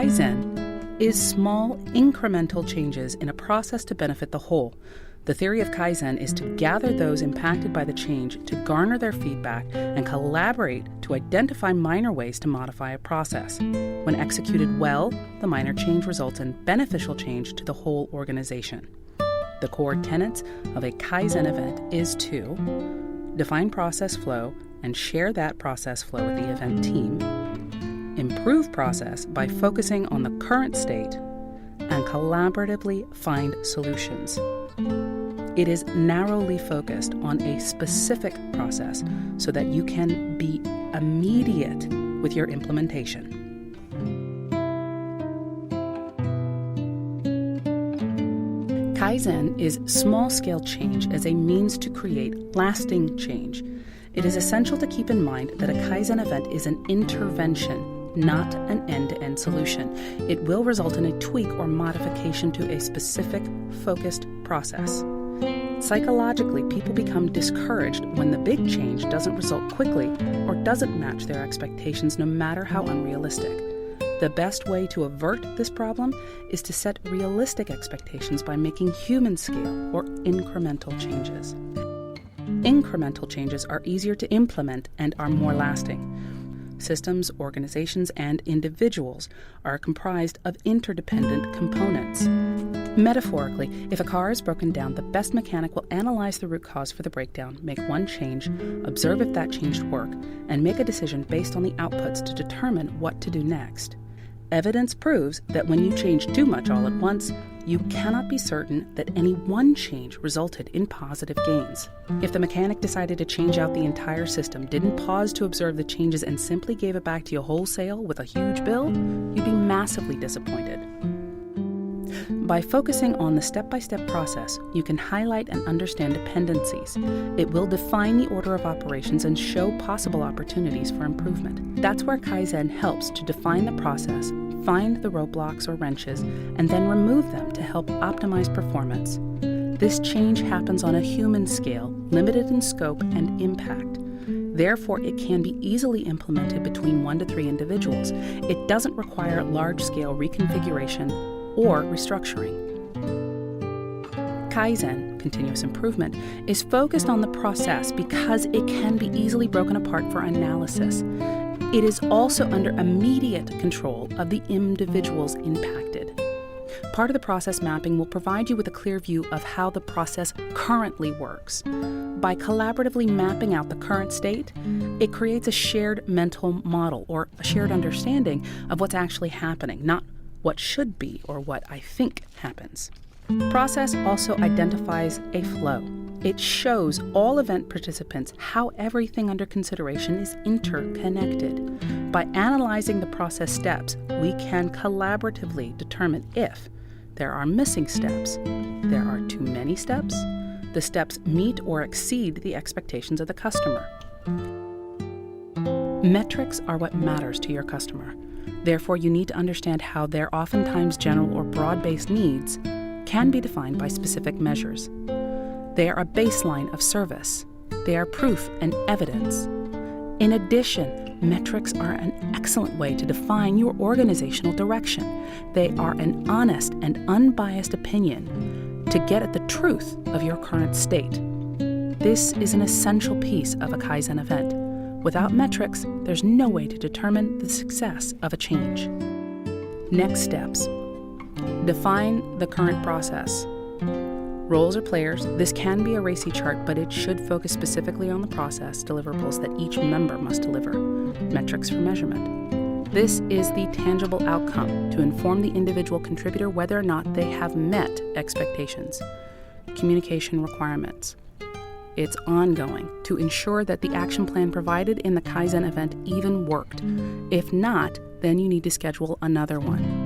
Kaizen is small, incremental changes in a process to benefit the whole. The theory of Kaizen is to gather those impacted by the change, to garner their feedback, and collaborate to identify minor ways to modify a process. When executed well, the minor change results in beneficial change to the whole organization. The core tenets of a Kaizen event is to define process flow and share that process flow with the event team, improve process by focusing on the current state, and collaboratively find solutions. It is narrowly focused on a specific process so that you can be immediate with your implementation. Kaizen is small-scale change as a means to create lasting change. It is essential to keep in mind that a Kaizen event is an intervention, not an end-to-end solution. It will result in a tweak or modification to a specific, focused process. Psychologically, people become discouraged when the big change doesn't result quickly or doesn't match their expectations, no matter how unrealistic. The best way to avert this problem is to set realistic expectations by making human-scale or incremental changes. Incremental changes are easier to implement and are more lasting. Systems, organizations, and individuals are comprised of interdependent components. Metaphorically, if a car is broken down, the best mechanic will analyze the root cause for the breakdown, make one change, observe if that changed work, and make a decision based on the outputs to determine what to do next. Evidence proves that when you change too much all at once, you cannot be certain that any one change resulted in positive gains. If the mechanic decided to change out the entire system, didn't pause to observe the changes, and simply gave it back to you wholesale with a huge bill, you'd be massively disappointed. By focusing on the step-by-step process, you can highlight and understand dependencies. It will define the order of operations and show possible opportunities for improvement. That's where Kaizen helps to define the process, find the roadblocks or wrenches, and then remove them to help optimize performance. This change happens on a human scale, limited in scope and impact. Therefore, it can be easily implemented between 1 to 3 individuals. It doesn't require large-scale reconfiguration or restructuring. Kaizen, continuous improvement, is focused on the process because it can be easily broken apart for analysis. It is also under immediate control of the individuals impacted. Part of the process mapping will provide you with a clear view of how the process currently works. By collaboratively mapping out the current state, it creates a shared mental model or a shared understanding of what's actually happening, not what should be or what I think happens. Process also identifies a flow. It shows all event participants how everything under consideration is interconnected. By analyzing the process steps, we can collaboratively determine if there are missing steps, there are too many steps, the steps meet or exceed the expectations of the customer. Metrics are what matters to your customer. Therefore, you need to understand how their oftentimes general or broad-based needs can be defined by specific measures. They are a baseline of service. They are proof and evidence. In addition, metrics are an excellent way to define your organizational direction. They are an honest and unbiased opinion to get at the truth of your current state. This is an essential piece of a Kaizen event. Without metrics, there's no way to determine the success of a change. Next steps. Define the current process. Roles or players. This can be a racy chart, but it should focus specifically on the process deliverables that each member must deliver. Metrics for measurement. This is the tangible outcome to inform the individual contributor whether or not they have met expectations. Communication requirements. It's ongoing to ensure that the action plan provided in the Kaizen event even worked. If not, then you need to schedule another one.